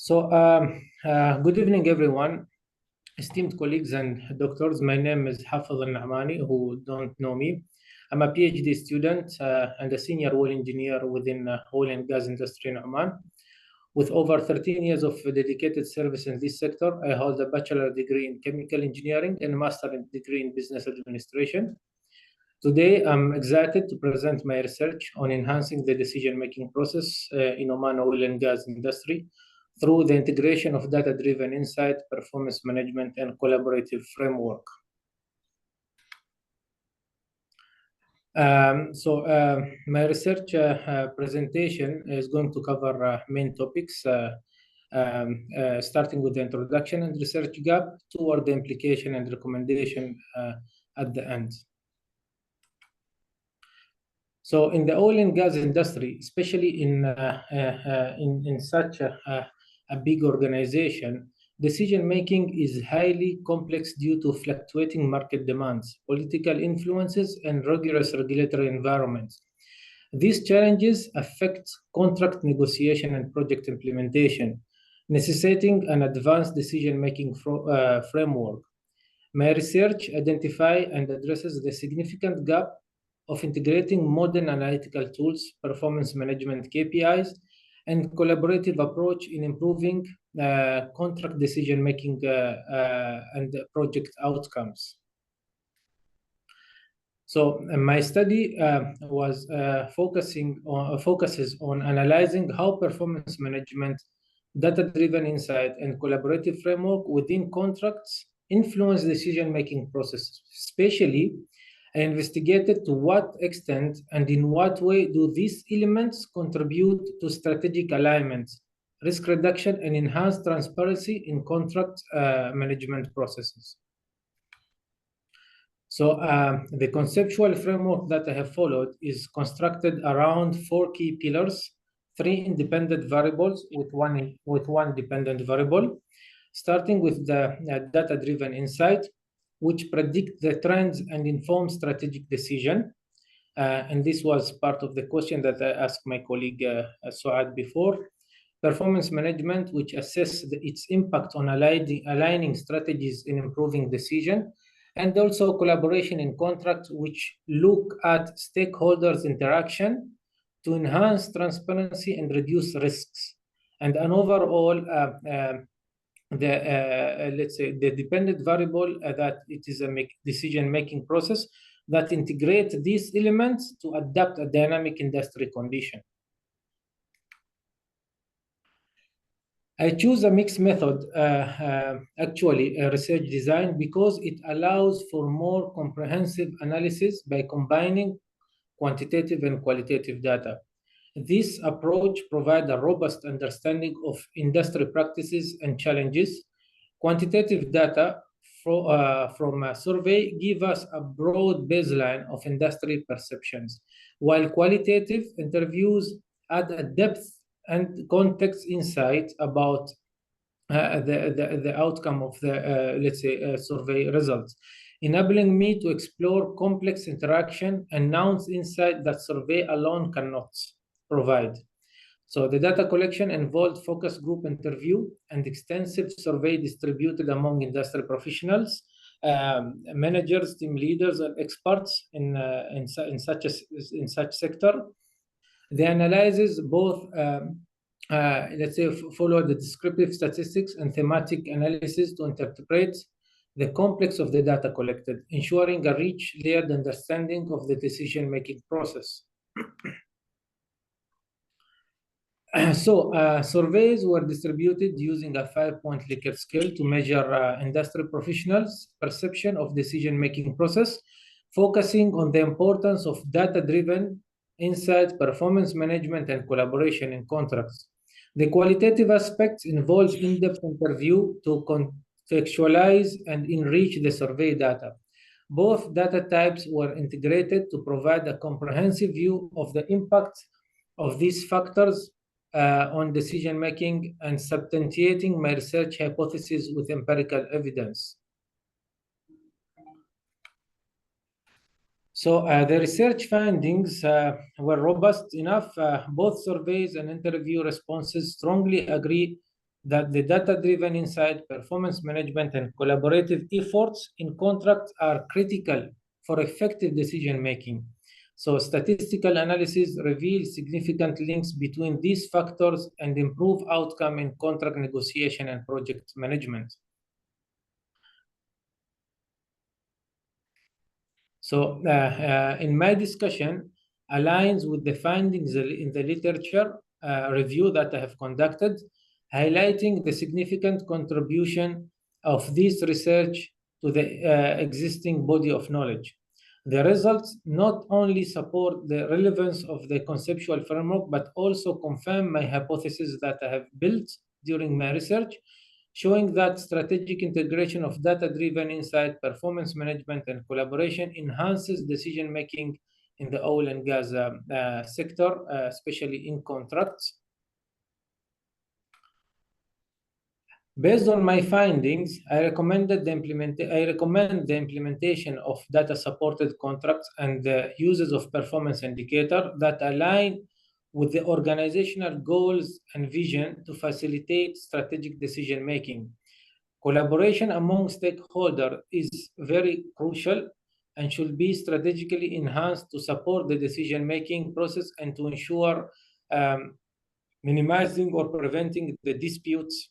Good evening, everyone, esteemed colleagues and doctors. My name is Hafidh Naamani, who don't know me. I'm a PhD student and a senior oil engineer within oil and gas industry in Oman. With over 13 years of dedicated service in this sector, I hold a bachelor degree in chemical engineering and a master degree in business administration. Today, I'm excited to present my research on enhancing the decision-making process in Oman oil and gas industry through the integration of data-driven insight, performance management, and collaborative framework. My research presentation is going to cover main topics, starting with the introduction and research gap toward the implication and recommendation at the end. So in the oil and gas industry, especially in such a big organization, decision-making is highly complex due to fluctuating market demands, political influences, and rigorous regulatory environments. These challenges affect contract negotiation and project implementation, necessitating an advanced decision-making framework. My research identifies and addresses the significant gap of integrating modern analytical tools, performance management KPIs, and collaborative approach in improving contract decision-making and project outcomes. So my study focuses on analyzing how performance management, data-driven insight, and collaborative framework within contracts influence decision-making processes. Especially, I investigated to what extent and in what way do these elements contribute to strategic alignment, risk reduction, and enhanced transparency in contract management processes. So the conceptual framework that I have followed is constructed around 4 key pillars, 3 independent variables with one dependent variable, starting with the data-driven insight, which predict the trends and inform strategic decision. And this was part of the question that I asked my colleague Suad before. Performance management, which assess its impact on aligning strategies in improving decision, and also collaboration in contracts, which look at stakeholders' interaction to enhance transparency and reduce risks. And an overall, let's say the dependent variable that it is a decision-making process that integrates these elements to adapt a dynamic industry condition. I choose a mixed method, actually a research design, because it allows for more comprehensive analysis by combining quantitative and qualitative data. This approach provides a robust understanding of industry practices and challenges. Quantitative data from a survey give us a broad baseline of industry perceptions, while qualitative interviews add a depth and context insight about the outcome of the, let's say, survey results, enabling me to explore complex interaction and nuanced insight that survey alone cannot provide. So the data collection involved focus group interview and extensive survey distributed among industry professionals, managers, team leaders, and experts in such sector. The analysis both, let's say, follow the descriptive statistics and thematic analysis to interpret the complex of the data collected, ensuring a rich, layered understanding of the decision-making process. Surveys were distributed using a 5-point Likert scale to measure industry professionals' perception of decision-making process, focusing on the importance of data-driven insight, performance management, and collaboration in contracts. The qualitative aspects involve in-depth interview to contextualize and enrich the survey data. Both data types were integrated to provide a comprehensive view of the impact of these factors on decision-making and substantiating my research hypothesis with empirical evidence. So the research findings were robust enough. Both surveys and interview responses strongly agree that the data-driven insight, performance management, and collaborative efforts in contracts are critical for effective decision-making. So statistical analysis reveals significant links between these factors and improve outcome in contract negotiation and project management. So in my discussion, aligns with the findings in the literature review that I have conducted, highlighting the significant contribution of this research to the existing body of knowledge. The results not only support the relevance of the conceptual framework, but also confirm my hypothesis that I have built during my research, showing that strategic integration of data-driven insight, performance management, and collaboration enhances decision-making in the oil and gas sector, especially in contracts. Based on my findings, I recommend the implementation of data-supported contracts and the uses of performance indicator that align with the organizational goals and vision to facilitate strategic decision-making. Collaboration among stakeholders is very crucial and should be strategically enhanced to support the decision-making process and to ensure minimizing or preventing the disputes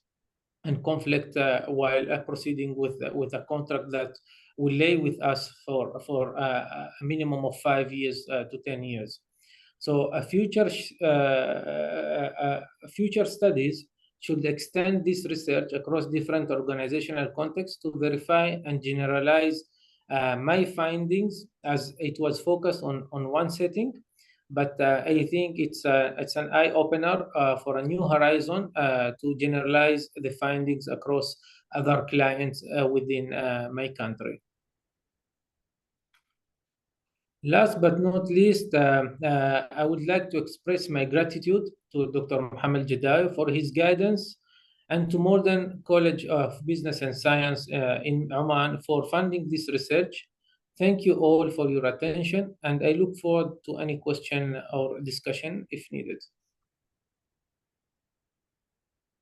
and conflict while proceeding with a contract that will lay with us for a minimum of 5 years to 10 years. So future studies should extend this research across different organizational contexts to verify and generalize my findings, as it was focused on one setting. But I think it's an eye-opener for a new horizon to generalize the findings across other clients within my country. Last but not least, I would like to express my gratitude to Dr. Mohammed Jadayo for his guidance and to Modern College of Business and Science in Oman for funding this research. Thank you all for your attention, and I look forward to any question or discussion if needed.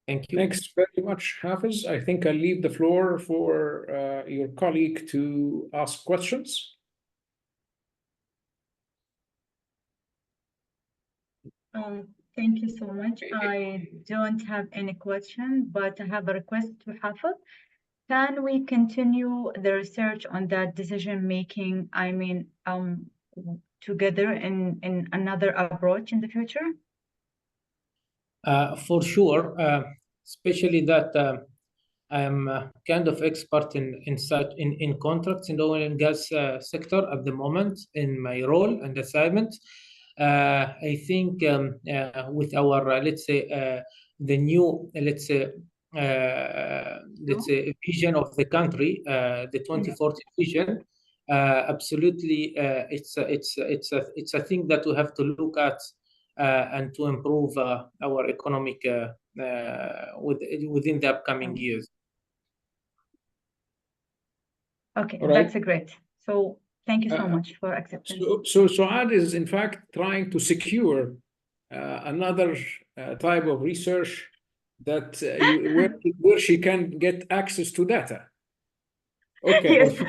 Thank you. Thanks very much, Hafidh. I think I'll leave the floor for your colleague to ask questions. Thank you so much. I don't have any question, but I have a request to Hafidh. Can we continue the research on that decision making, I mean, together in another approach in the future? For sure, especially that I am kind of expert in contracts in the oil and gas sector at the moment in my role and assignment. I think with our let's say the new vision of the country, the 2040 vision, absolutely, it's a thing that we have to look at and to improve our economic within the upcoming years. Okay, right. That's great. So thank you so much for accepting. So Suad is in fact trying to secure another type of research that where she can get access to data. Okay. Yes.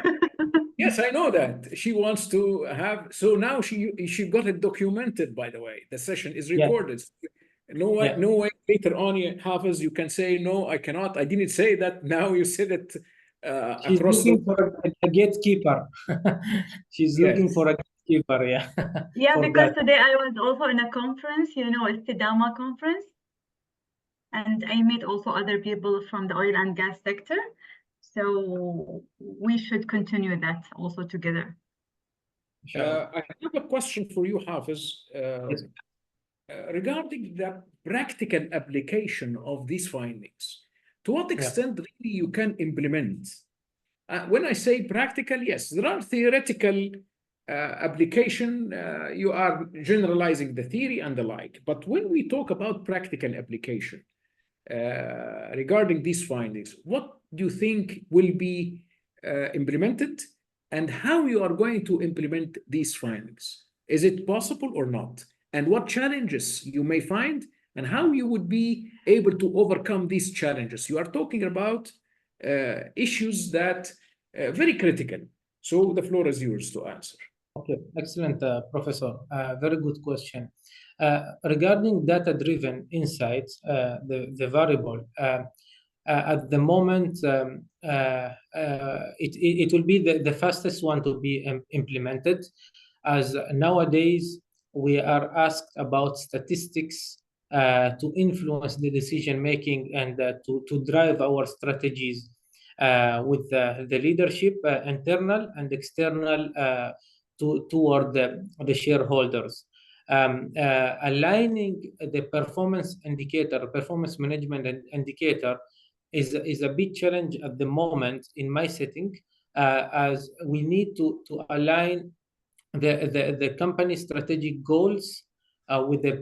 Yes, I know that. She wants to have, so now she got it documented, by the way. The session is recorded. Yeah. No way later on, Hafidh, you can say, no, I cannot. I didn't say that. Now you said it She's looking for a gatekeeper. She's looking for a gatekeeper, yeah. Yeah, because today I was also in a conference, you know, it's the Dama conference. And I met also other people from the oil and gas sector. So we should continue that also together. I have a question for you, Hafidh, yes. Regarding the practical application of these findings. To what extent really you can implement? When I say practical, yes, there are theoretical application. You are generalizing the theory and the like. But when we talk about practical application, regarding these findings, what do you think will be implemented and how you are going to implement these findings? Is it possible or not? And what challenges you may find and how you would be able to overcome these challenges. You are talking about issues that very critical. So the floor is yours to answer. Okay, excellent, Professor. Very good question. Regarding data-driven insights, the variable, at the moment, it will be the fastest one to be implemented, as nowadays we are asked about statistics to influence the decision making and to drive our strategies with the leadership, internal and external, toward the shareholders. Aligning the performance indicator, performance management indicator, is a big challenge at the moment in my setting, as we need to align the company's strategic goals with the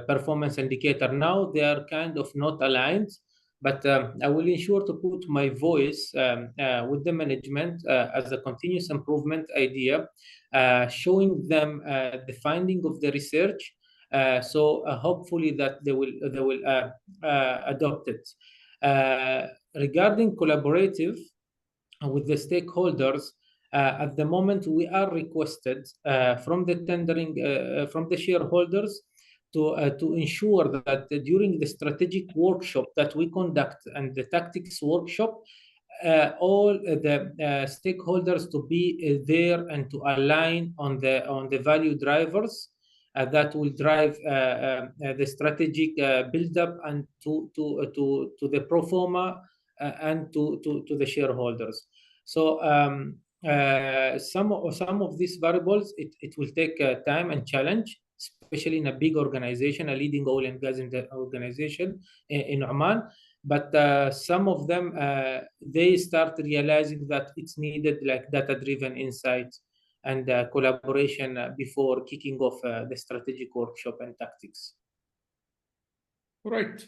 performance indicator. Now they are kind of not aligned, but I will ensure to put my voice with the management as a continuous improvement idea, showing them the finding of the research, so hopefully that they will adopt it. Regarding collaborative with the stakeholders, at the moment we are requested from the tendering, from the shareholders, to ensure that during the strategic workshop that we conduct and the tactics workshop, all the stakeholders to be there and to align on the value drivers that will drive the strategic build-up and to the pro forma and to the shareholders. So some of these variables, it will take time and challenge, especially in a big organization, a leading oil and gas organization in Oman. But some of them, they start realizing that it's needed, like data-driven insights and collaboration before kicking off the strategic workshop and tactics. Right.